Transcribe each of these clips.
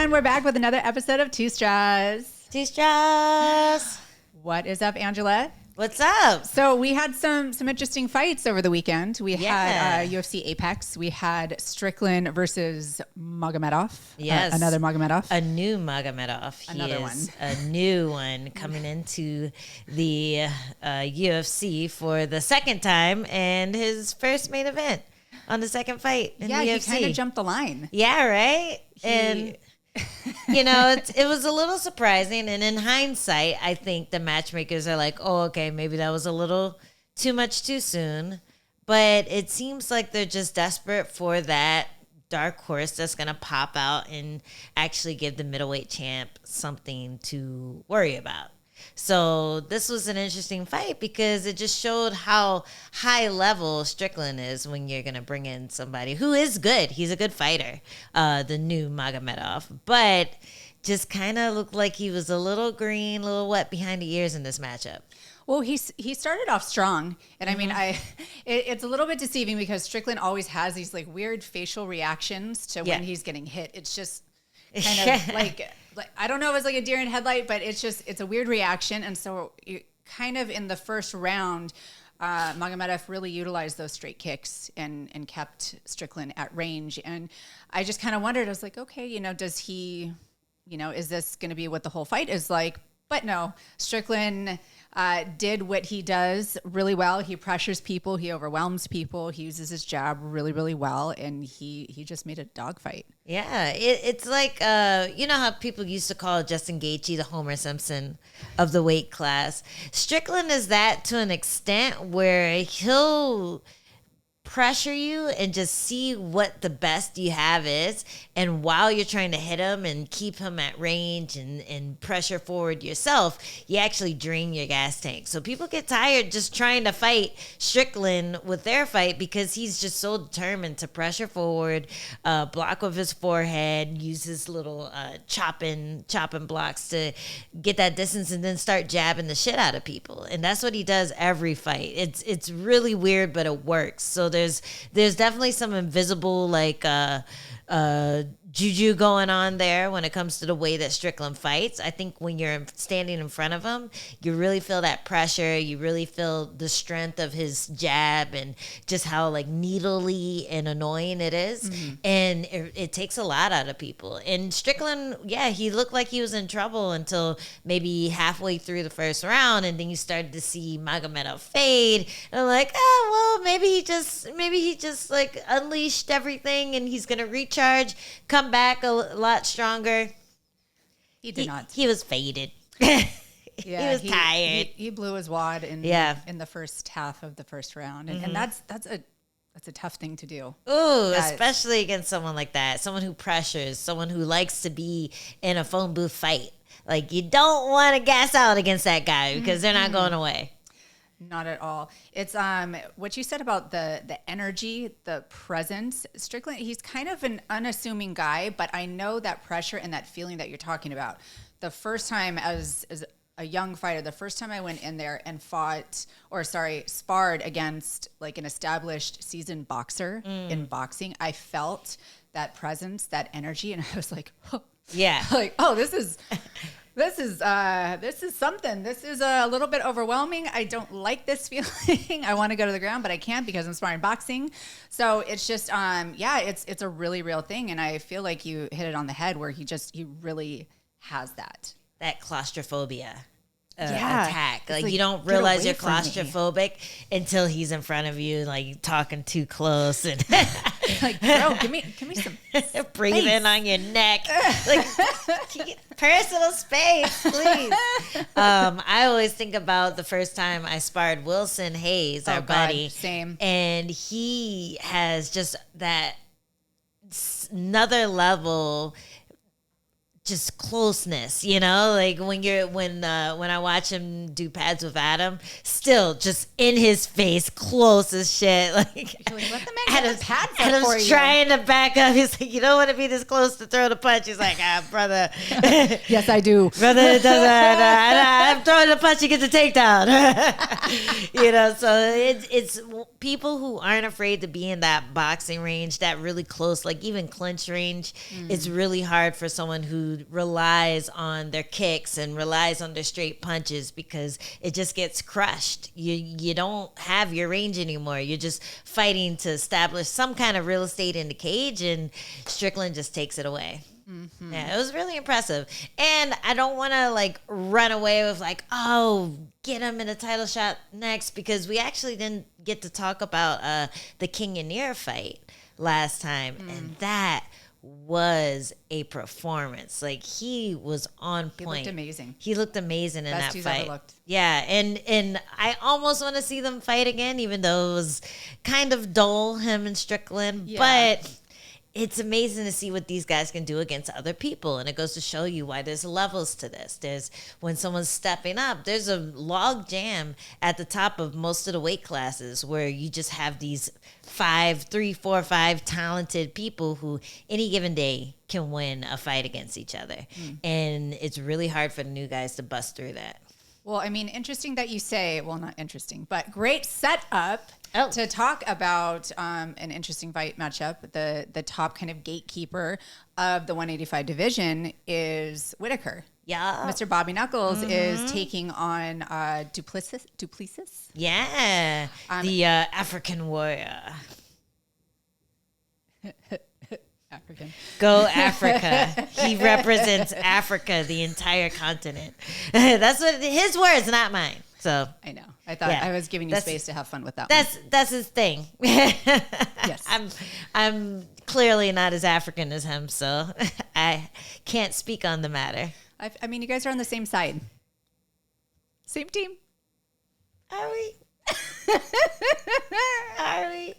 And we're back with another episode of Two Straws. Two Straws. What is up, Angela? What's up? So we had some interesting fights over the weekend. We had UFC Apex. We had Strickland versus Magomedov. Yes. Another Magomedov. A new Magomedov. Another one. A new one coming into the UFC for the second time and his first main event on the second fight in the UFC. He kind of jumped the line. Yeah, right? And... you know, it was a little surprising. And in hindsight, I think the matchmakers are like, oh, okay, maybe that was a little too much too soon. But it seems like they're just desperate for that dark horse that's going to pop out and actually give the middleweight champ something to worry about. So this was an interesting fight because it just showed how high level Strickland is when you're going to bring in somebody who is good. He's a good fighter, the new Magomedov, but just kind of looked like he was a little green, a little wet behind the ears in this matchup. Well, he started off strong, and I mean, it's a little bit deceiving because Strickland always has these like weird facial reactions to when he's getting hit. It's just kind of like I don't know if it's like a deer in headlight, but it's a weird reaction. And so you kind of in the first round, Magomedov really utilized those straight kicks and kept Strickland at range. And I just kind of wondered, I was like, okay, does he, is this going to be what the whole fight is like? But no, Strickland did what he does really well. He pressures people. He overwhelms people. He uses his jab really, really well. And he just made a dogfight. Yeah, it's like, you know how people used to call Justin Gaethje the Homer Simpson of the weight class? Strickland is that to an extent where he'll pressure you and just see what the best you have is, and while you're trying to hit him and keep him at range and pressure forward yourself, you actually drain your gas tank. So people get tired just trying to fight Strickland with their fight because he's just so determined to pressure forward, block with his forehead, use his little chopping blocks to get that distance, and then start jabbing the shit out of people. And that's what he does every fight. It's really weird, but it works. So there's definitely some invisible juju going on there when it comes to the way that Strickland fights. I think when you're standing in front of him, you really feel that pressure. You really feel the strength of his jab and just how like needly and annoying it is. Mm-hmm. And it takes a lot out of people. And Strickland, he looked like he was in trouble until maybe halfway through the first round. And then you started to see Magomedov fade. And I'm like, maybe he just like unleashed everything and he's going to recharge, come back a lot stronger. He did not. He was faded. He was tired. He blew his wad in the first half of the first round, and that's a tough thing to do. Ooh, especially against someone like that, someone who pressures, someone who likes to be in a phone booth fight. Like you don't want to gas out against that guy because they're not going away. Not at all. It's what you said about the energy, the presence. Strickland, he's kind of an unassuming guy, but I know that pressure and that feeling that you're talking about. The first time as a young fighter, the first time I went in there and sparred against like an established seasoned boxer in boxing, I felt that presence, that energy, and I was like, this is something. This is a little bit overwhelming. I don't like this feeling. I want to go to the ground, but I can't because I'm sparring boxing. So it's just, it's a really real thing. And I feel like you hit it on the head where he really has that. That claustrophobia attack. Like you don't get realize away you're from me. claustrophobic until he's in front of you, like talking too close and like, bro, give me some breathing space on your neck. Like personal space, please. I always think about the first time I sparred Wilson Hayes, our buddy. Same. And he has just that another level just closeness, you know, like when I watch him do pads with Adam, still just in his face, close as shit. Like, let the man get his pads up Adam's for you. trying to back up. He's like, you don't want to be this close to throw the punch. He's like, brother. Yes, I do. Brother, it doesn't. I'm throwing the punch, you get the takedown. You know, so it's people who aren't afraid to be in that boxing range, that really close, like even clinch range. It's really hard for someone who relies on their kicks and relies on their straight punches, because it just gets crushed. You don't have your range anymore. You're just fighting to establish some kind of real estate in the cage, and Strickland just takes it away. Mm-hmm. Yeah, it was really impressive. And I don't want to like run away with like, oh, get him in a title shot next, because we actually didn't get to talk about the King Yanir fight last time. And that was a performance. Like, he was on point. He looked amazing. He looked amazing in Best that he's fight. ever looked. Yeah, and I almost want to see them fight again, even though it was kind of dull, him and Strickland. Yeah. But it's amazing to see what these guys can do against other people. And it goes to show you why there's levels to this. There's, when someone's stepping up, there's a log jam at the top of most of the weight classes where you just have these 3, 4, 5 talented people who any given day can win a fight against each other. And it's really hard for the new guys to bust through that. Well, I mean, interesting that you say, well, not interesting, but great setup to talk about an interesting fight matchup. The top kind of gatekeeper of the 185 division is Whitaker. Yeah. Mr. Bobby Knuckles is taking on Duplessis. Yeah. The African warrior. African. Go Africa. He represents Africa, the entire continent. That's what his words, not mine. So I know. I thought I was giving you space to have fun with that. That's his thing. Yes. I'm clearly not as African as him, so I can't speak on the matter. I mean, you guys are on the same side. Same team. Are we? Are we?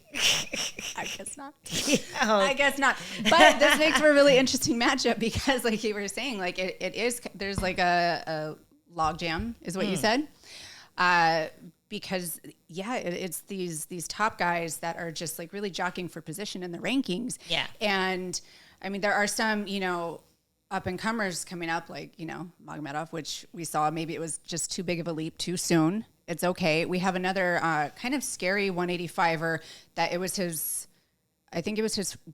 I guess not. Yeah. I guess not. But this makes for a really interesting matchup because, like you were saying, like it is. There's like a log jam, is what you said. Because it's these top guys that are just like really jockeying for position in the rankings. Yeah. And I mean, there are some, up and comers coming up, like, Magomedov, which we saw maybe it was just too big of a leap too soon. It's okay. We have another kind of scary 185er that it was his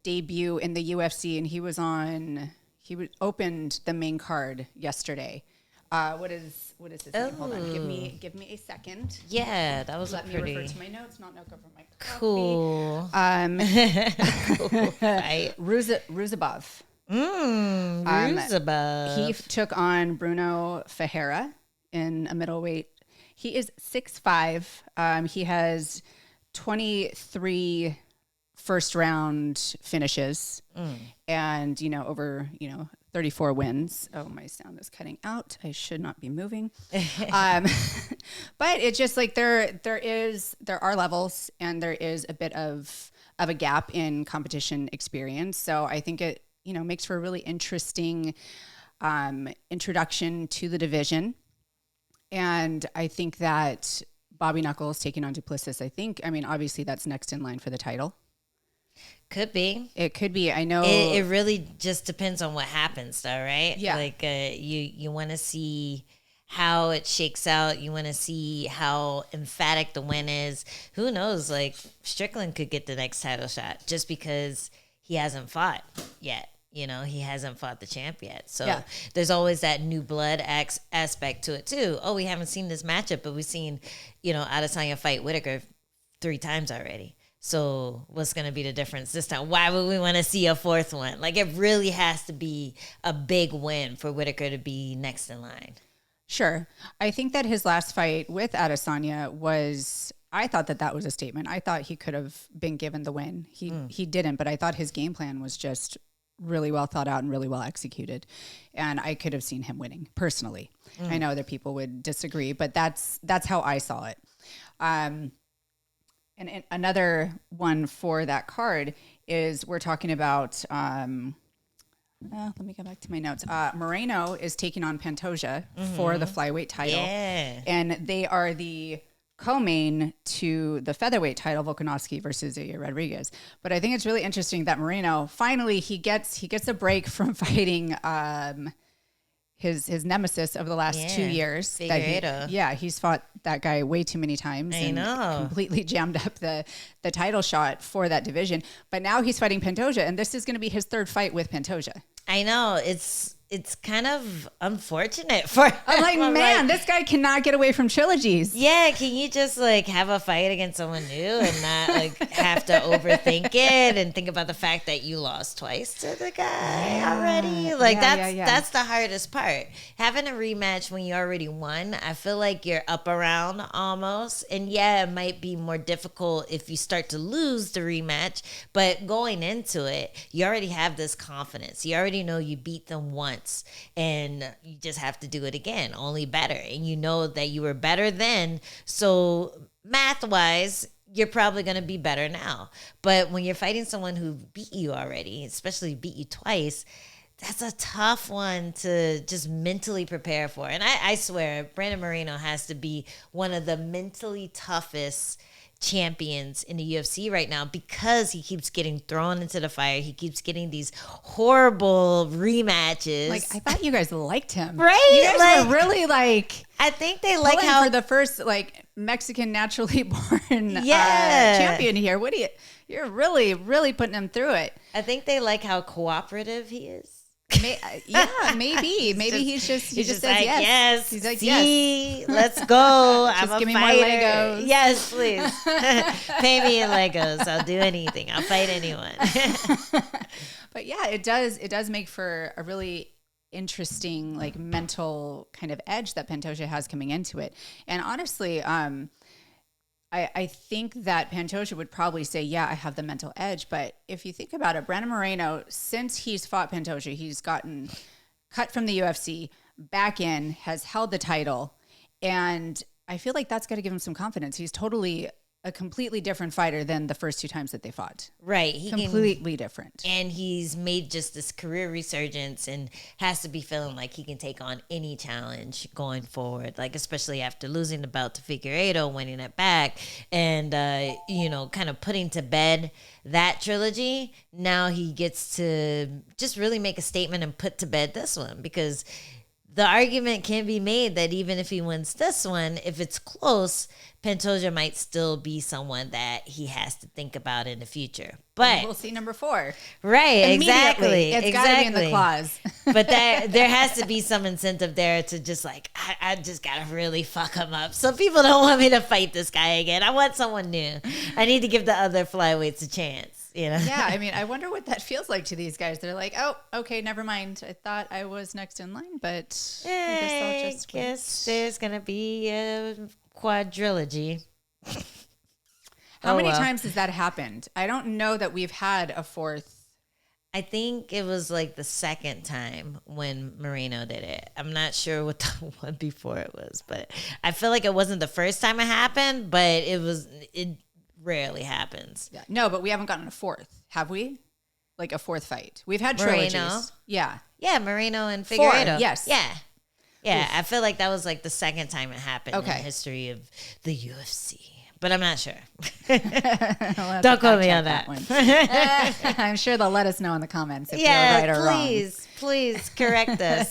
debut in the UFC, and he opened the main card yesterday. What is his name? Hold on. Give me a second. Yeah, that was Let me refer to my notes, not over my coffee. Cool. Cool. Right. Ruzabov. Ruzabov. He took on Bruno Ferreira in a middleweight. He is 6'5". He has 23 first round finishes and, over, 34 wins. Oh, my sound is cutting out. I should not be moving. But it's just like there are levels and there is a bit of a gap in competition experience. So I think it, makes for a really interesting introduction to the division. And I think that Bobby Knuckles taking on Duplessis, obviously that's next in line for the title. Could be. It could be. I know. It really just depends on what happens, though, right? Yeah. Like you want to see how it shakes out. You want to see how emphatic the win is. Who knows? Like, Strickland could get the next title shot just because he hasn't fought yet. He hasn't fought the champ yet. So there's always that new blood aspect to it, too. Oh, we haven't seen this matchup, but we've seen, Adesanya fight Whitaker 3 times already. So what's going to be the difference this time? Why would we want to see a 4th one? Like, it really has to be a big win for Whitaker to be next in line. Sure. I think that his last fight with Adesanya I thought that was a statement. I thought he could have been given the win. He didn't, but I thought his game plan was just really well thought out and really well executed. And I could have seen him winning personally. I know other people would disagree, but that's how I saw it. And another one for that card is we're talking about Let me go back to my notes. Moreno is taking on Pantoja for the flyweight title. Yeah. And they are the co-main to the featherweight title, Volkanovski versus Ilya Rodriguez. But I think it's really interesting that Moreno, finally, he gets a break from fighting his nemesis of the last 2 years. Figueiredo. He's fought that guy way too many times. I know. Completely jammed up the title shot for that division. But now he's fighting Pantoja, and this is going to be his third fight with Pantoja. I know. It's kind of unfortunate for him. I'm like, man, this guy cannot get away from trilogies. Yeah, can you just like have a fight against someone new and not like have to overthink it and think about the fact that you lost twice to the guy already? Like that's the hardest part. Having a rematch when you already won, I feel like you're up around almost. And yeah, it might be more difficult if you start to lose the rematch, but going into it, you already have this confidence. You already know you beat them once. And you just have to do it again, only better. And you know that you were better then. So math-wise, you're probably going to be better now. But when you're fighting someone who beat you already, especially beat you twice, that's a tough one to just mentally prepare for. And I swear, Brandon Moreno has to be one of the mentally toughest champions in the UFC right now because he keeps getting thrown into the fire. He keeps getting these horrible rematches. Like, I thought you guys liked him. Right? You guys were really like... I think they like how... for the first, like, Mexican naturally born champion here. What do you... You're really, really putting him through it. I think they like how cooperative he is. Maybe. Maybe he just says like, yes. He's like, yes. Let's go. Just I'm give a me fighter. more Legos. Yes, please. Pay me in Legos. I'll do anything. I'll fight anyone. But yeah, it does make for a really interesting, like, mental kind of edge that Pantoja has coming into it. And honestly, I think that Pantoja would probably say, yeah, I have the mental edge. But if you think about it, Brandon Moreno, since he's fought Pantoja, he's gotten cut from the UFC, back in, has held the title. And I feel like that's got to give him some confidence. He's totally a completely different fighter than the first two times that they fought. Right. Completely different. And he's made just this career resurgence and has to be feeling like he can take on any challenge going forward, like especially after losing the belt to Figueiredo, winning it back, and, kind of putting to bed that trilogy. Now he gets to just really make a statement and put to bed this one, because the argument can be made that even if he wins this one, if it's close, Pantoja might still be someone that he has to think about in the future. But we'll see number 4. Right, exactly. It's got to be in the clause. But there has to be some incentive there to just like, I just got to really fuck him up. So people don't want me to fight this guy again. I want someone new. I need to give the other flyweights a chance. Yeah, I mean, I wonder what that feels like to these guys. They're like, oh, okay, never mind. I thought I was next in line, but I guess there's going to be a quadrilogy. How many times has that happened? I don't know that we've had a fourth. I think it was like the second time when Moreno did it. I'm not sure what the one before it was, but I feel like it wasn't the first time it happened, but it rarely happens. Yeah. No, but we haven't gotten a fourth, have we? Like a fourth fight. We've had trilogies. Moreno. Yeah. Yeah, Moreno and Figueiredo. 4, yes. Yeah. Yeah, Oof. I feel like that was like the second time it happened in the history of the UFC. But I'm not sure. Don't quote me on that one. I'm sure they'll let us know in the comments if you're right or wrong. Please correct us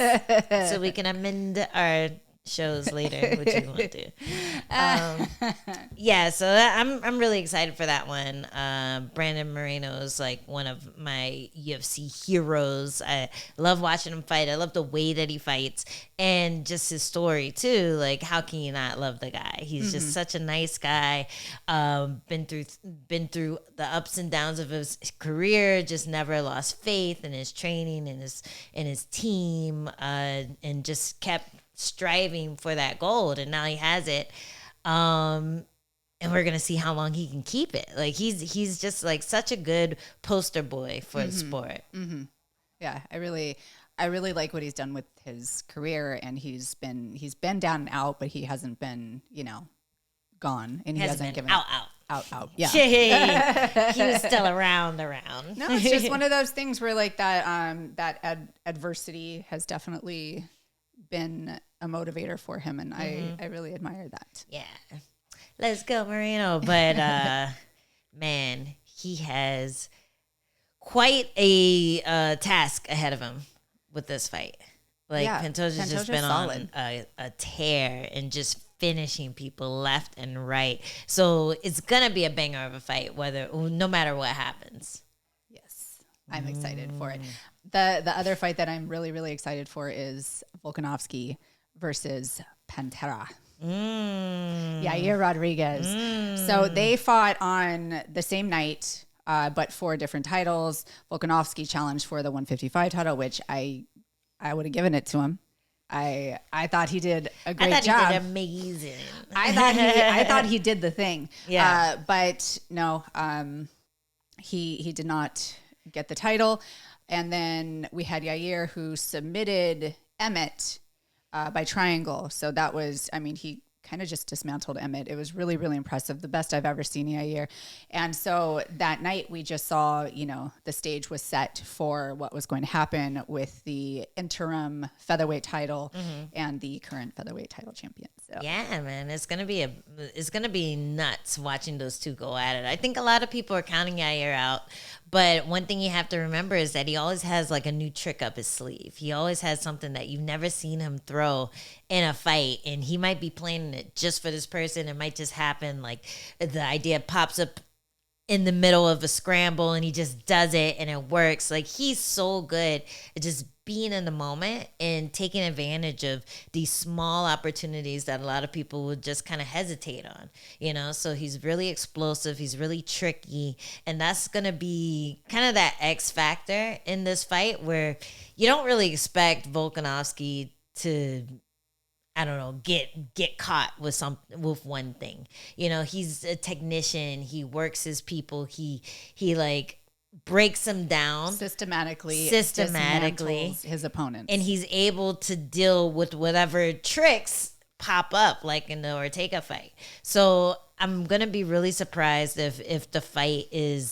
so we can amend our shows later, which we won't do. So I'm really excited for that one. Brandon Moreno is like one of my UFC heroes. I love watching him fight. I love the way that he fights and just his story too. Like, how can you not love the guy? He's just such a nice guy. Been through the ups and downs of his career. Just never lost faith in his training and his team, and just kept striving for that gold, and now he has it, and we're gonna see how long he can keep it. Like, he's just like such a good poster boy for the sport. Yeah, I really like what he's done with his career, and he's been down and out, but he hasn't been gone, and he hasn't given out. out. Yeah. He was still around. No, it's just one of those things where like that adversity has definitely been a motivator for him, and I really admire that. Yeah. Let's go, Moreno. But man, he has quite a task ahead of him with this fight. Like, Pantoja's just been solid. On a tear and just finishing people left and right. So it's gonna be a banger of a fight, no matter what happens. Yes, I'm excited for it. The other fight that I'm really, really excited for is Volkanovski versus Pantera. Yair Rodriguez. So they fought on the same night, but for different titles. Volkanovski challenged for the 155 title, which I would have given it to him. I thought he did a great job. He did amazing. I thought he did the thing. Yeah. But no, he did not get the title. And then we had Yair, who submitted Emmett by triangle. So that was, he kind of just dismantled Emmett. It was really, really impressive. The best I've ever seen Yair. And so that night we just saw, the stage was set for what was going to happen with the interim featherweight title and the current featherweight title champion. So. Yeah, man, it's gonna be nuts watching those two go at it. I think a lot of people are counting Yair out, but one thing you have to remember is that he always has like a new trick up his sleeve. He always has something that you've never seen him throw in a fight, and he might be playing it just for this person. It might just happen like the idea pops up in the middle of a scramble and he just does it and it works. Like, he's so good at just being in the moment and taking advantage of these small opportunities that a lot of people would just kind of hesitate on, so he's really explosive, he's really tricky, and that's gonna be kind of that X factor in this fight where you don't really expect Volkanovski to, I don't know, get caught with one thing. He's a technician. He works his people. He like breaks them down systematically his opponents, and he's able to deal with whatever tricks pop up, like in the Ortega fight. So I'm gonna be really surprised if the fight is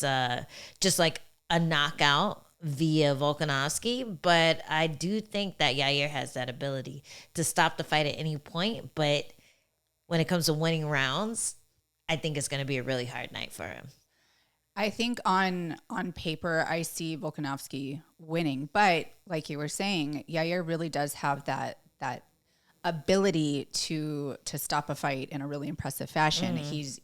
just like a knockout via Volkanovski, but I do think that Yair has that ability to stop the fight at any point. But when it comes to winning rounds, I think it's going to be a really hard night for him. I think on paper, I see Volkanovski winning, but like you were saying, Yair really does have that ability to stop a fight in a really impressive fashion. He's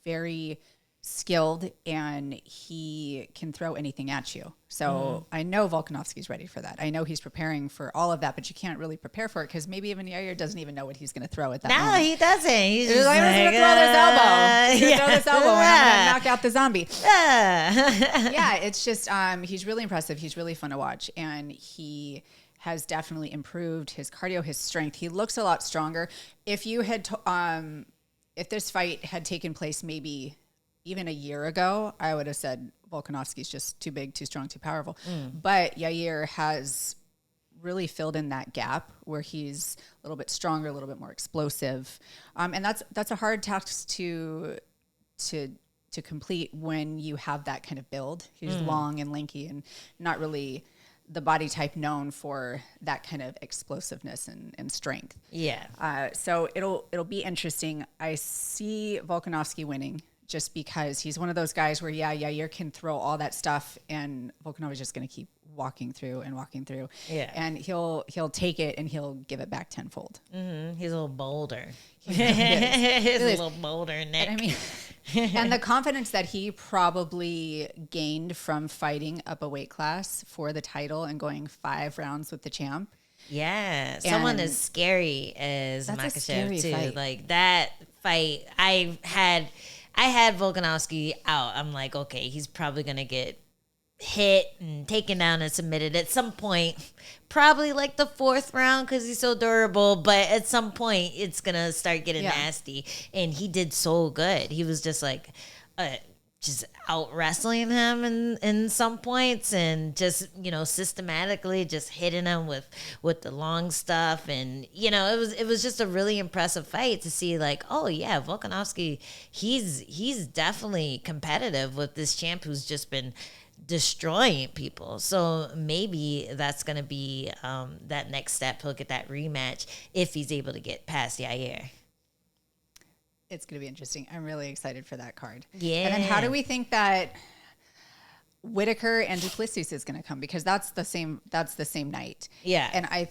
very skilled and he can throw anything at you. So I know Volkanovski's ready for that. I know he's preparing for all of that, but you can't really prepare for it because maybe even Yair doesn't even know what he's going to throw at that moment. No, he doesn't. He's just like, I'm going to throw this elbow. He's going to throw this elbow and I'm going to knock out the zombie. Yeah, it's just, he's really impressive. He's really fun to watch, and he has definitely improved his cardio, his strength. He looks a lot stronger. If you had, if this fight had taken place maybe even a year ago, I would have said Volkanovski's just too big, too strong, too powerful. But Yair has really filled in that gap where he's a little bit stronger, a little bit more explosive. And that's a hard task to complete when you have that kind of build. He's long and lanky and not really the body type known for that kind of explosiveness and strength. Yeah. So it'll be interesting. I see Volkanovski winning, just because he's one of those guys where, Yair can throw all that stuff and Volkanov is just going to keep walking through. Yeah. And he'll take it and he'll give it back tenfold. He's a little bolder. He's a little bolder, Nick. And and the confidence that he probably gained from fighting up a weight class for the title and going 5 rounds with the champ. Yeah. Someone as scary as Makhachev too. Fight. Like that fight, I had Volkanovski out. I'm like, okay, he's probably going to get hit and taken down and submitted at some point, probably like the 4th round because he's so durable. But at some point, it's going to start getting nasty. And he did so good. He was just like just out wrestling him in some points, and just, you know, systematically just hitting him with the long stuff. And, you know, it was just a really impressive fight to see, like, oh yeah, Volkanovski, he's definitely competitive with this champ who's just been destroying people. So maybe that's going to be that next step. He'll get that rematch if he's able to get past Yair. It's going to be interesting. I'm really excited for that card. Yeah. And then how do we think that Whitaker and Duplessis is going to come? Because that's the same night. Yeah. And I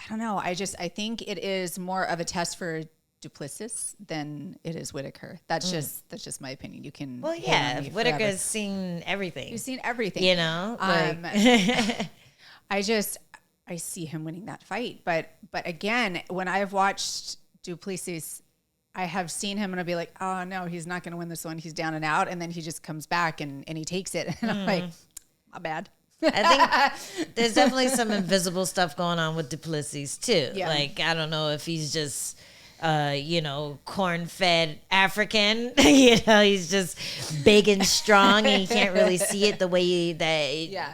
don't know. I think it is more of a test for Duplessis than it is Whitaker. That's just my opinion. You can. Well, yeah. Whitaker's seen everything. You've seen everything. You know? I see him winning that fight. But again, when I've watched Duplessis, I have seen him and I'll be like, oh no, he's not going to win this one. He's down and out. And then he just comes back and he takes it. And I'm like, not bad. I think there's definitely some invisible stuff going on with Duplessis too. Yeah. Like, I don't know if he's just, you know, corn-fed African. You know, he's just big and strong and you can't really see it the way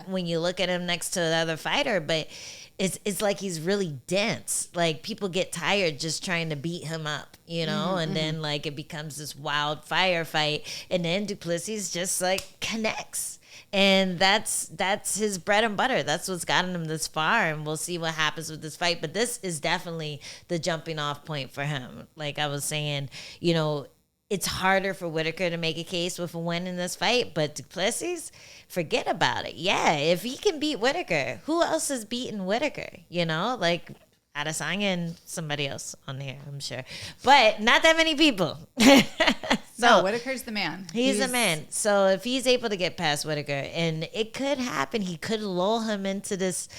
when you look at him next to the other fighter. But it's like he's really dense. Like, people get tired just trying to beat him up, you know? And then, like, it becomes this wildfire fight. And then Duplessis just, like, connects. And that's his bread and butter. That's what's gotten him this far. And we'll see what happens with this fight. But this is definitely the jumping off point for him. Like I was saying, you know, it's harder for Whitaker to make a case with a win in this fight, but Duplessis, forget about it. Yeah, if he can beat Whitaker, who else has beaten Whitaker? You know, like Adesanya and somebody else on here, I'm sure. But not that many people. No, Whitaker's the man. He's a man. So if he's able to get past Whitaker, and it could happen, he could lull him into this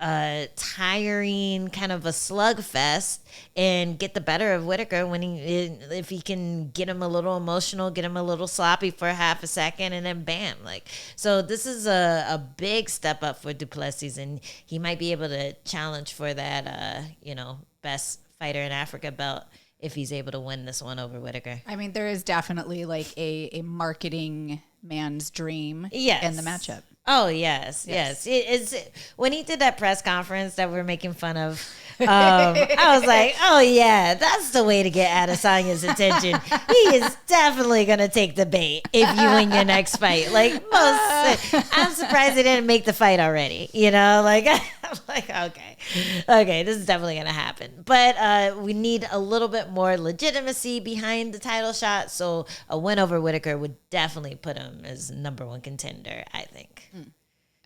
tiring kind of a slugfest and get the better of Whitaker if he can get him a little emotional, get him a little sloppy for half a second, and then bam. Like, so this is a big step up for Duplessis, and he might be able to challenge for that you know, best fighter in Africa belt if he's able to win this one over Whitaker. I mean, there is definitely like a marketing man's dream in the matchup. Oh, yes. It's when he did that press conference that we're making fun of, I was like, oh, yeah, that's the way to get Adesanya's attention. He is definitely going to take the bait if you win your next fight. Like, I'm surprised he didn't make the fight already. You know, like, I'm like, okay, this is definitely going to happen. But we need a little bit more legitimacy behind the title shot. So a win over Whitaker would definitely put him as number one contender, I think.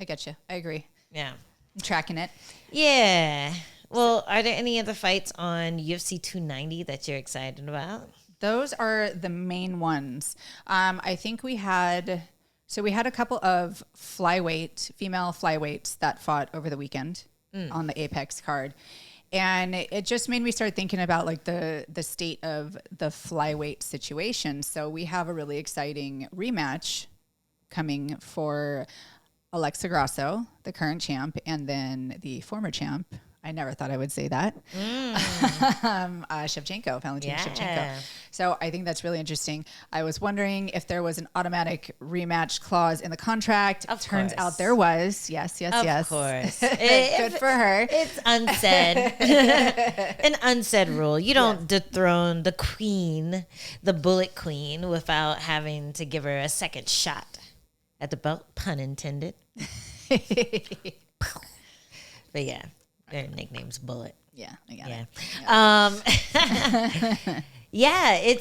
I get you. I agree. Yeah. I'm tracking it. Yeah. Well, are there any other fights on UFC 290 that you're excited about? Those are the main ones. I think we had a couple of female flyweights that fought over the weekend on the Apex card. And it just made me start thinking about like the state of the flyweight situation. So we have a really exciting rematch coming for Alexa Grasso, the current champ, and then the former champ. I never thought I would say that. Valentina Shevchenko. So I think that's really interesting. I was wondering if there was an automatic rematch clause in the contract. Turns out there was. Yes. Of course. Good for her. It's unsaid. An unsaid rule. You don't dethrone the queen, the bullet queen, without having to give her a second shot at the belt. Pun intended. But yeah. Their nickname's Bullet. Yeah, I got it. Yeah,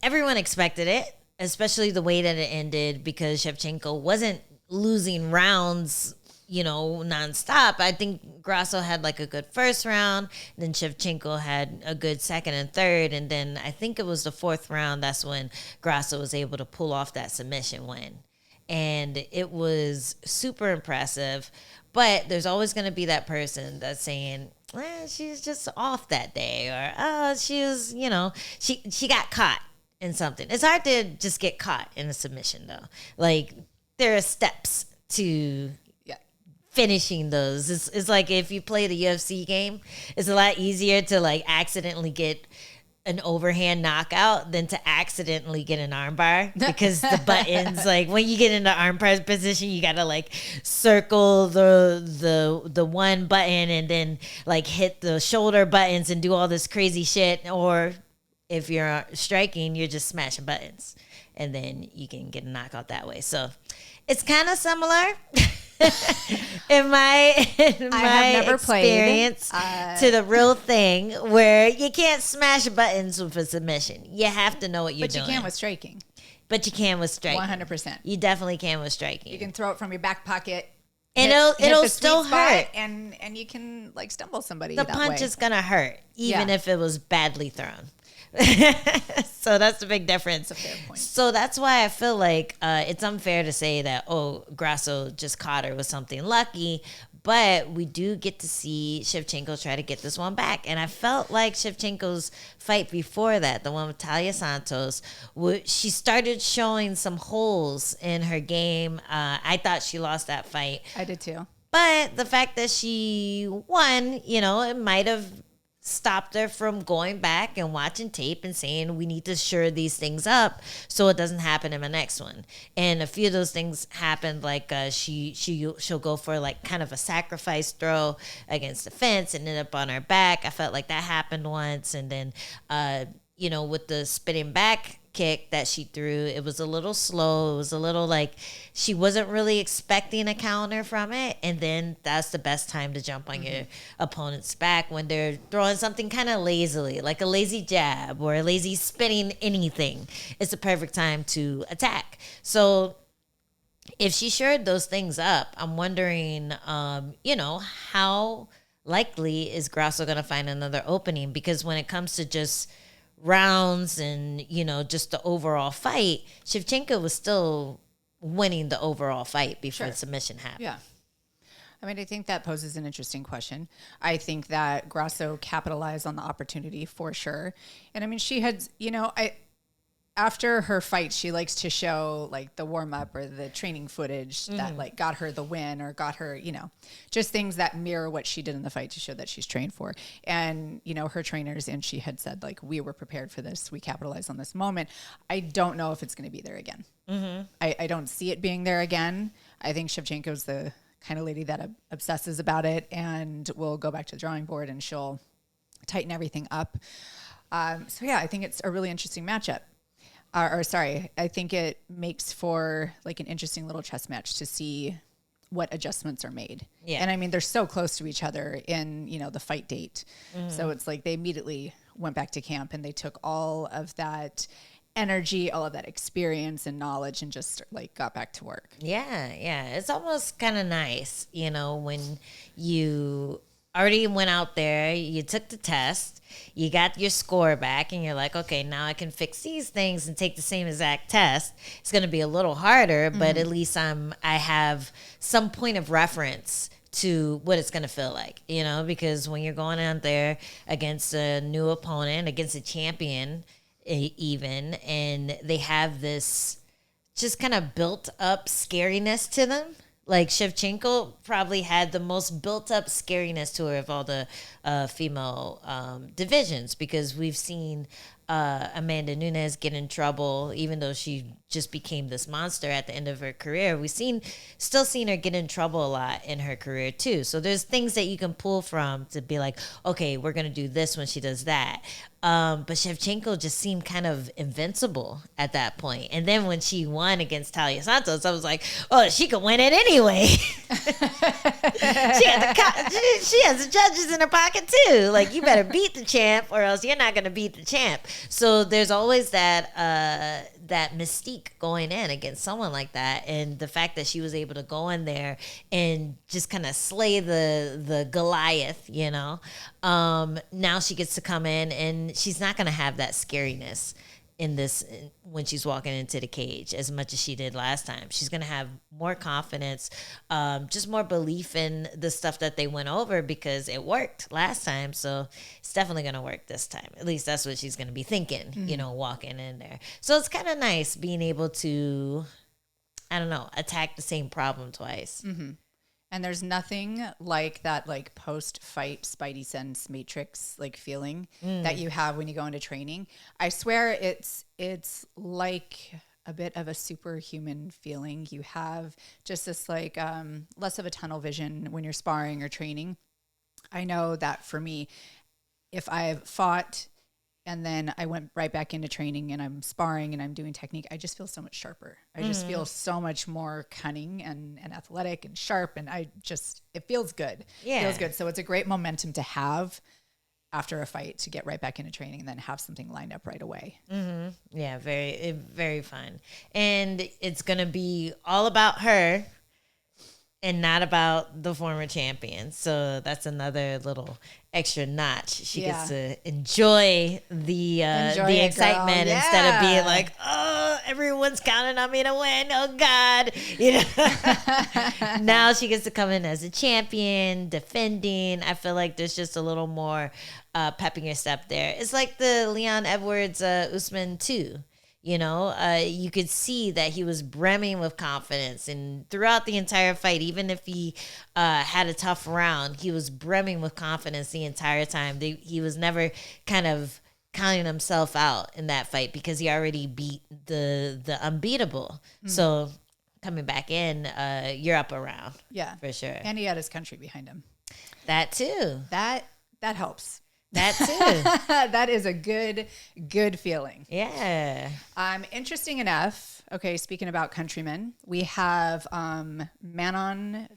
everyone expected it, especially the way that it ended, because Shevchenko wasn't losing rounds, you know, nonstop. I think Grasso had like a good first round, then Shevchenko had a good second and third, and then I think it was the fourth round, that's when Grasso was able to pull off that submission win. And it was super impressive. But there's always going to be that person that's saying, she's just off that day. Or, she was, you know, she got caught in something. It's hard to just get caught in a submission, though. Like, there are steps to finishing those. It's like if you play the UFC game, it's a lot easier to, like, accidentally get an overhand knockout than to accidentally get an armbar, because the buttons, like when you get into armbar position, you gotta like circle the one button and then like hit the shoulder buttons and do all this crazy shit. Or if you're striking, you're just smashing buttons, and then you can get a knockout that way. So it's kind of similar. in my experience to the real thing, where you can't smash buttons with a submission. You have to know what you're doing. But you can with striking. 100%. You definitely can with striking. You can throw it from your back pocket. And it'll still hurt. And you can like stumble somebody. The punch is going to hurt, even if it was badly thrown. So that's the big difference. That's a fair point. So that's why I feel like it's unfair to say that, Grasso just caught her with something lucky, but we do get to see Shevchenko try to get this one back. And I felt like Shevchenko's fight before that, the one with Talia Santos, she started showing some holes in her game. I thought she lost that fight. I did too. But the fact that she won, it might have stopped her from going back and watching tape and saying, we need to shore these things up so it doesn't happen in the next one. And a few of those things happened, like she'll go for like kind of a sacrifice throw against the fence and end up on her back. I felt like that happened once. And then with the spinning back kick that she threw, it was a little slow. It was a little like she wasn't really expecting a counter from it. And then that's the best time to jump on your opponent's back, when they're throwing something kind of lazily, like a lazy jab or a lazy spinning anything. It's the perfect time to attack. So if she shored those things up, I'm wondering, how likely is Grasso going to find another opening? Because when it comes to just rounds and just the overall fight, Shevchenko was still winning the overall fight before the submission happened. Yeah. I mean, I think that poses an interesting question. I think that Grasso capitalized on the opportunity for sure. And I mean, she had, after her fight, she likes to show like the warm up or the training footage that like got her the win, or got her, just things that mirror what she did in the fight to show that she's trained for. And, her trainers, and she had said like, we were prepared for this. We capitalized on this moment. I don't know if it's going to be there again. I don't see it being there again. I think Shevchenko's the kind of lady that obsesses about it and will go back to the drawing board and she'll tighten everything up. I think it's a really interesting matchup. I think it makes for like an interesting little chess match to see what adjustments are made. Yeah. And I mean, they're so close to each other in, the fight date. So it's like they immediately went back to camp and they took all of that energy, all of that experience and knowledge, and just like got back to work. Yeah. It's almost kind of nice, when you already went out there, you took the test, you got your score back, and you're like, okay, now I can fix these things and take the same exact test. It's going to be a little harder, but at least I have some point of reference to what it's going to feel like, because when you're going out there against a new opponent, against a champion even, and they have this just kind of built up scariness to them. Like Shevchenko probably had the most built up scariness to her of all the female divisions, because we've seen Amanda Nunes get in trouble, even though she just became this monster at the end of her career. We've still seen her get in trouble a lot in her career too. So there's things that you can pull from to be like, okay, we're going to do this when she does that. But Shevchenko just seemed kind of invincible at that point. And then when she won against Talia Santos, I was like, oh, she could win it anyway. She has the judges in her pocket too. Like, you better beat the champ or else you're not going to beat the champ. So there's always that mystique going in against someone like that. And the fact that she was able to go in there and just kind of slay the Goliath, now she gets to come in and she's not going to have that scariness when she's walking into the cage as much as she did last time. She's going to have more confidence, just more belief in the stuff that they went over, because it worked last time. So it's definitely going to work this time. At least that's what she's going to be thinking, walking in there. So it's kind of nice being able to, attack the same problem twice. And And there's nothing like that, like post-fight Spidey sense matrix like feeling that you have when you go into training. I swear it's like a bit of a superhuman feeling. You have just this like less of a tunnel vision when you're sparring or training. I know that for me, if I've fought and then I went right back into training and I'm sparring and I'm doing technique, I just feel so much sharper. I just feel so much more cunning and athletic and sharp. And it feels good. Yeah. It feels good. So it's a great momentum to have after a fight to get right back into training and then have something lined up right away. Mm-hmm. Yeah, very fun. And it's going to be all about her and not about the former champion. So that's another little extra notch. She gets to enjoy the excitement instead of being like, oh, everyone's counting on me to win. Oh God. You know, now she gets to come in as a champion, defending. I feel like there's just a little more pep in your step there. It's like the Leon Edwards Usman 2. You know, you could see that he was brimming with confidence, and throughout the entire fight, even if he had a tough round, he was brimming with confidence the entire time. He was never kind of counting himself out in that fight because he already beat the unbeatable. So coming back in, you're up around. Yeah, for sure. And he had his country behind him. That too. That helps. That too. That is a good feeling. Yeah. Interesting enough. Okay, speaking about countrymen, we have Manon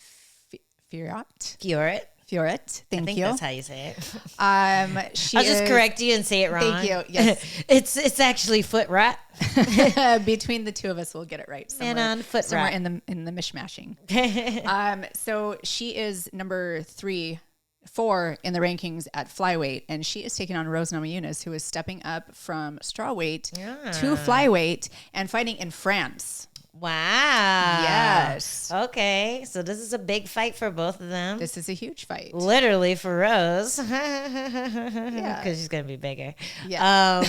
Fiorot. Thank you. That's how you say it. I'll just correct you and say it wrong. Thank you. Yes, it's actually foot rot. Between the two of us, we'll get it right. Manon foot somewhere rot. in the mishmashing. So she is number 4 in the rankings at flyweight, and she is taking on Rose Namajunas, who is stepping up from strawweight to flyweight and fighting in France. Wow. Yes. Okay. So this is a big fight for both of them. This is a huge fight. Literally for Rose. Because she's going to be bigger. Yeah.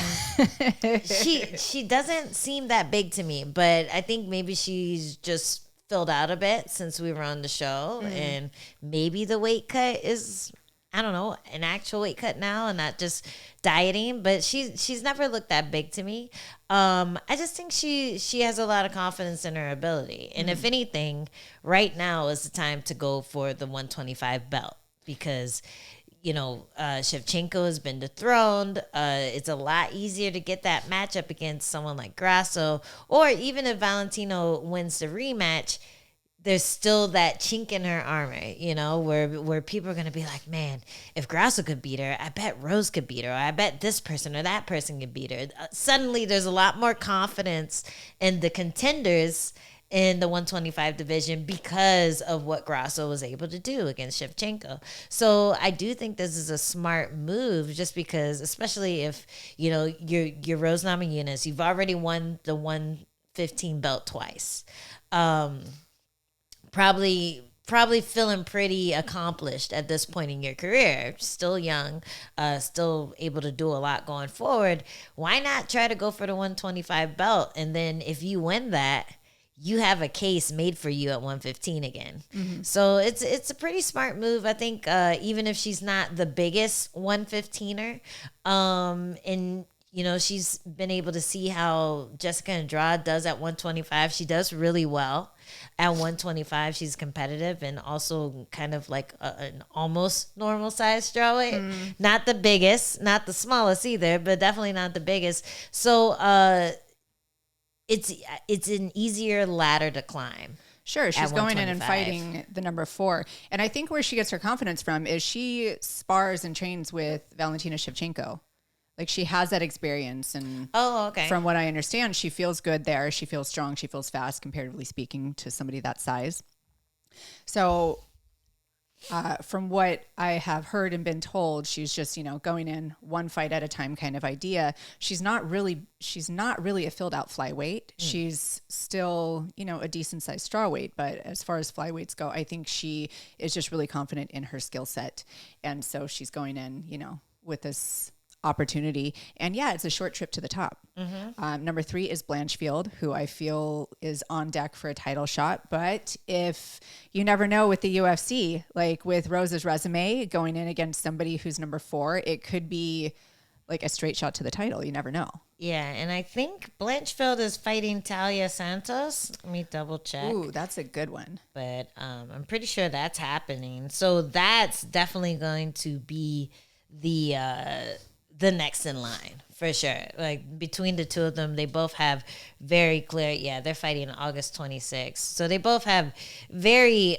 She doesn't seem that big to me, but I think maybe she's just filled out a bit since we were on the show, and maybe the weight cut is, I don't know, an actual weight cut now and not just dieting, but she's never looked that big to me. I just think she has a lot of confidence in her ability, and if anything, right now is the time to go for the 125 belt because you know, Shevchenko has been dethroned. It's a lot easier to get that matchup against someone like Grasso, or even if Valentino wins the rematch, there's still that chink in her armor, you know, where people are going to be like, man, if Grasso could beat her, I bet Rose could beat her, or I bet this person or that person could beat her. Suddenly there's a lot more confidence in the contenders in the 125 division because of what Grasso was able to do against Shevchenko. So I do think this is a smart move, just because, especially if, you know, you're Rose Namajunas, you've already won the 115 belt twice. Probably feeling pretty accomplished at this point in your career. Still young, still able to do a lot going forward. Why not try to go for the 125 belt? And then if you win that, you have a case made for you at 115 again. So it's a pretty smart move. I think even if she's not the biggest 115er, and you know, she's been able to see how Jessica Andrade does at 125. She does really well at 125. She's competitive and also kind of like an almost normal size strawweight. Not the biggest, not the smallest either, but definitely not the biggest. So it's an easier ladder to climb. Sure, she's going in and fighting the number 4. And I think where she gets her confidence from is she spars and trains with Valentina Shevchenko. Like, she has that experience. And from what I understand, she feels good there. She feels strong. She feels fast, comparatively speaking, to somebody that size. So from what I have heard and been told, she's just, you know, going in one fight at a time kind of idea. She's not really a filled out flyweight. She's still, you know, a decent sized strawweight, but as far as flyweights go, I think she is just really confident in her skill set. And so she's going in, you know, with this opportunity. And yeah, it's a short trip to the top. Number 3 is Blanchfield, who I feel is on deck for a title shot. But if you never know with the UFC, like with Rosa's resume going in against somebody who's number 4, it could be like a straight shot to the title. You never know. Yeah, and I think Blanchfield is fighting Talia Santos. Let me double check. Ooh, that's a good one. But I'm pretty sure that's happening. So that's definitely going to be the next in line for sure. Like between the two of them, they both have very clear. Yeah, they're fighting August 26th. So they both have very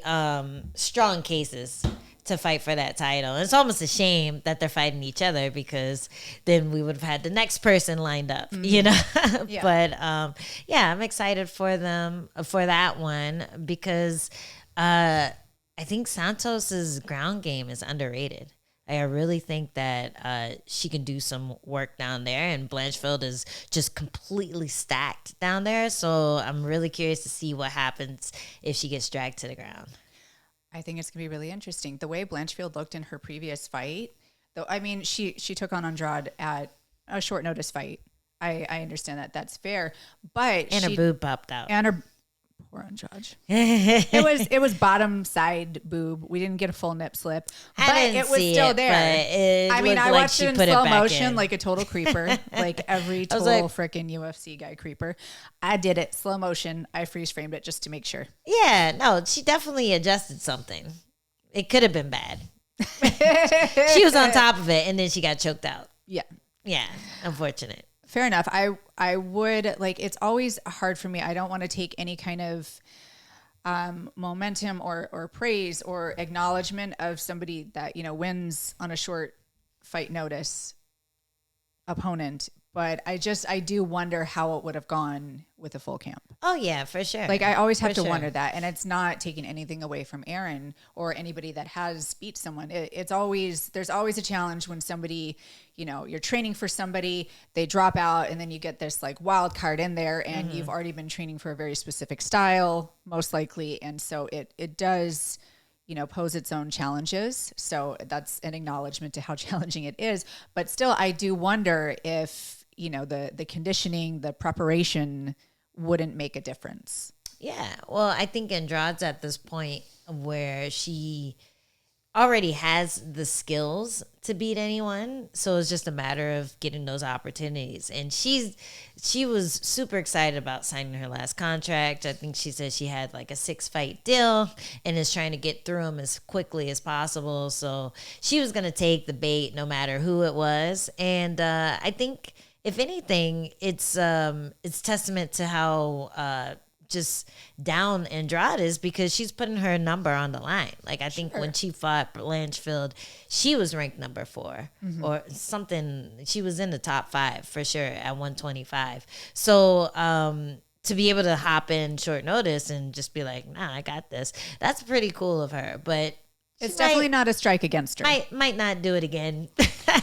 strong cases to fight for that title. And it's almost a shame that they're fighting each other, because then we would have had the next person lined up, you know? Yeah. But yeah, I'm excited for them for that one, because I think Santos's ground game is underrated. I really think that she can do some work down there, and Blanchfield is just completely stacked down there. So I'm really curious to see what happens if she gets dragged to the ground. I think it's going to be really interesting. The way Blanchfield looked in her previous fight, though, I mean, she took on Andrade at a short notice fight. I understand that. That's fair. But and her boob popped out. And her poor Andrade. It was bottom side boob. We didn't get a full nip slip, but it was still there. I mean, I watched it in slow motion like a total creeper, like every total freaking UFC guy creeper. I did it slow motion. I freeze framed it just to make sure. Yeah, no, she definitely adjusted something. It could have been bad. She was on top of it, and then she got choked out. Yeah, unfortunate. Fair enough. I would, like, it's always hard for me. I don't want to take any kind of momentum or praise or acknowledgement of somebody that, you know, wins on a short fight notice opponent. But I do wonder how it would have gone with a full camp. Oh, yeah, for sure. Like, I always have to wonder that. And it's not taking anything away from Aaron or anybody that has beat someone. There's always a challenge when somebody, you know, you're training for somebody, they drop out, and then you get this like wild card in there, and you've already been training for a very specific style, most likely. And so it does, you know, pose its own challenges. So that's an acknowledgement to how challenging it is. But still, I do wonder if, you know, the conditioning, the preparation wouldn't make a difference. Yeah. Well, I think Andrade's at this point where she already has the skills to beat anyone. So it's just a matter of getting those opportunities. And she was super excited about signing her last contract. I think she said she had like a 6-fight deal and is trying to get through them as quickly as possible. So she was going to take the bait no matter who it was. And I think, if anything, it's testament to how just down Andrade is, because she's putting her number on the line. Like, I think when she fought Blanchfield, she was ranked number 4 or something. She was in the top 5 for sure at 125. So to be able to hop in short notice and just be like, nah, I got this, that's pretty cool of her. But it's definitely not a strike against her. Might not do it again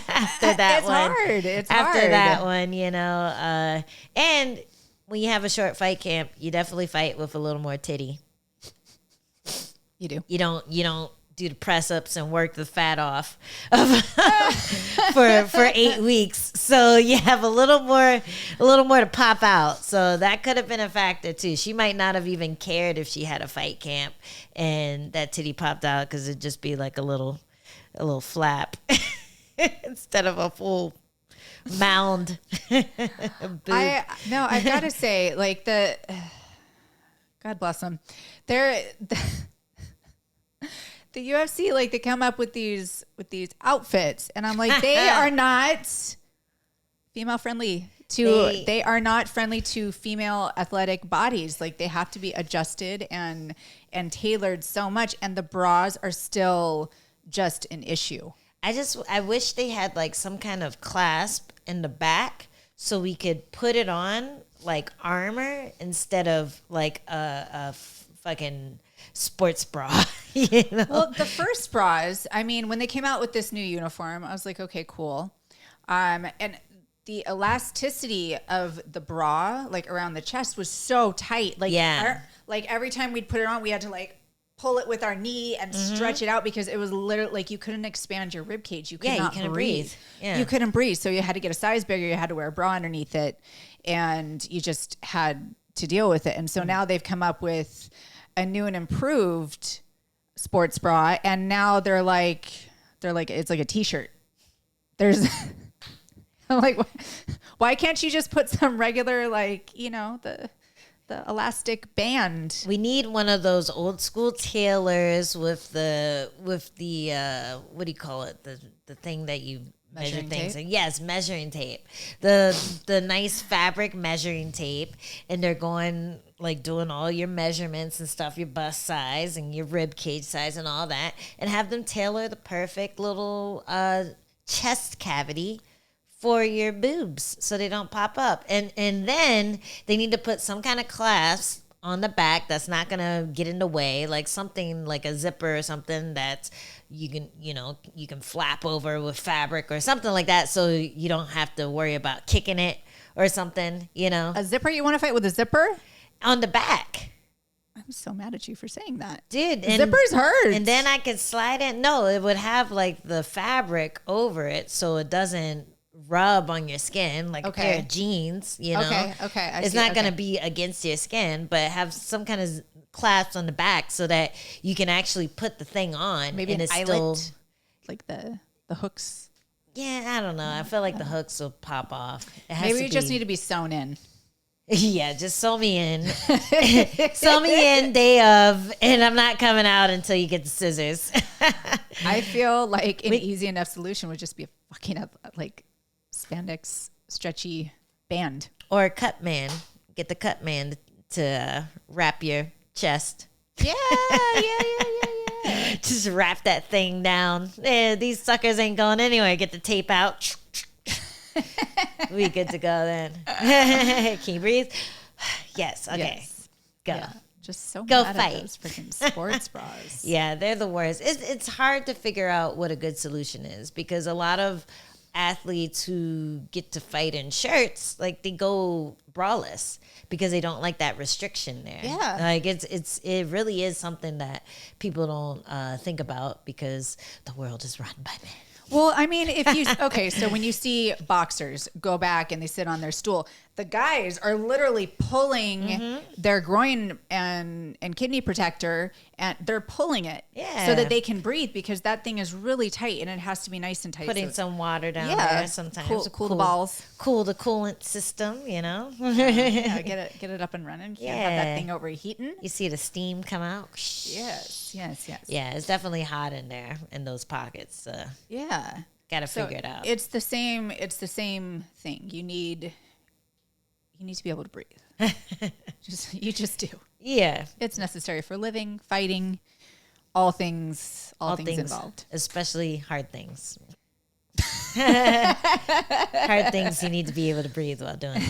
after that one. It's hard. After that one, you know. And when you have a short fight camp, you definitely fight with a little more titty. You do. You don't do the press ups and work the fat off for 8 weeks. So you have a little more to pop out. So that could have been a factor too. She might not have even cared if she had a fight camp and that titty popped out, because it'd just be like a little flap instead of a full mound. I've got to say, like, God bless them. The UFC, like, they come up with these outfits, and I'm like, they are not female friendly. They are not friendly to female athletic bodies. Like, they have to be adjusted and tailored so much, and the bras are still just an issue. I wish they had like some kind of clasp in the back so we could put it on like armor instead of like a fucking sports bra. You know? Well, the first bras, I mean, when they came out with this new uniform, I was like, okay, cool. And the elasticity of the bra, like around the chest, was so tight. Like, yeah. like every time we'd put it on, we had to like pull it with our knee and stretch it out because it was literally like you couldn't expand your rib cage. You could not breathe. Yeah. You couldn't breathe. So you had to get a size bigger. You had to wear a bra underneath it, and you just had to deal with it. And so now they've come up with a new and improved sports bra, and now they're like it's like a t-shirt. There's I'm like, why can't you just put some regular, like, you know, the elastic band? We need one of those old school tailors with the what do you call it? The thing that you measure things in. Yes, measuring tape. The nice fabric measuring tape, and they're going like doing all your measurements and stuff, your bust size and your rib cage size and all that, and have them tailor the perfect little chest cavity for your boobs so they don't pop up. And then they need to put some kind of clasp on the back that's not going to get in the way, like something like a zipper or something that's you can flap over with fabric or something like that, so you don't have to worry about kicking it or something, you know. A zipper? You want to fight with a zipper? On the back. I'm so mad at you for saying that. Dude, zippers hurt. And then I could slide it. No, it would have like the fabric over it so it doesn't rub on your skin like a pair of jeans, you know. Okay. It's not going to be against your skin, but have some kind of clasp on the back so that you can actually put the thing on. Maybe and an it's eyelet, still like the hooks. Yeah, I don't know. I feel like the hooks will pop off. Maybe we just need to be sewn in. Yeah, just sew me in. Sew me in day of, and I'm not coming out until you get the scissors. I feel like an easy enough solution would just be a fucking like spandex stretchy band. Or a cut man. Get the cut man to wrap your chest. Yeah. Just wrap that thing down. Yeah, these suckers ain't going anywhere. Get the tape out. We good to go then. Can you breathe? Yes. Okay. Yes. Go. Yeah. Just so go mad fight. At those freaking sports bras. Yeah, they're the worst. It's hard to figure out what a good solution is because a lot of athletes who get to fight in shirts, like they go braless because they don't like that restriction there. Yeah. Like it really is something that people don't think about because the world is run by men. Well, I mean, so when you see boxers go back and they sit on their stool, the guys are literally pulling their groin and kidney protector, and they're pulling it so that they can breathe because that thing is really tight and it has to be nice and tight. Putting some water down there sometimes. Cool the balls. Cool the coolant system, you know? Yeah, get it up and running. Can't have that thing overheating. You see the steam come out? Yes. Yeah, it's definitely hot in there in those pockets. Yeah. Gotta figure it out. It's the same thing. You need to be able to breathe. You just do. Yeah. It's necessary for living, fighting, all things involved. Especially hard things. Hard things you need to be able to breathe while doing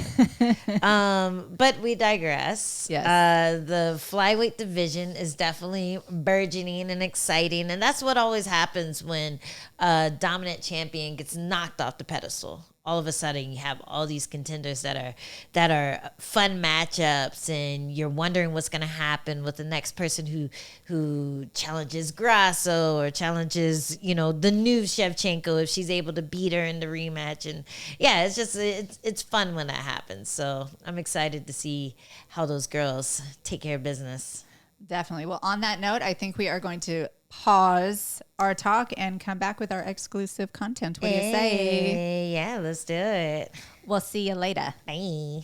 them. But we digress. Yes. The flyweight division is definitely burgeoning and exciting, and that's what always happens when a dominant champion gets knocked off the pedestal. All of a sudden, you have all these contenders that are fun matchups, and you're wondering what's going to happen with the next person who challenges Grasso or challenges, the new Shevchenko if she's able to beat her in the rematch. And yeah, it's fun when that happens. So I'm excited to see how those girls take care of business. Definitely. Well, on that note, I think we are going to pause our talk and come back with our exclusive content. What do you say? Yeah, let's do it. We'll see you later. Bye.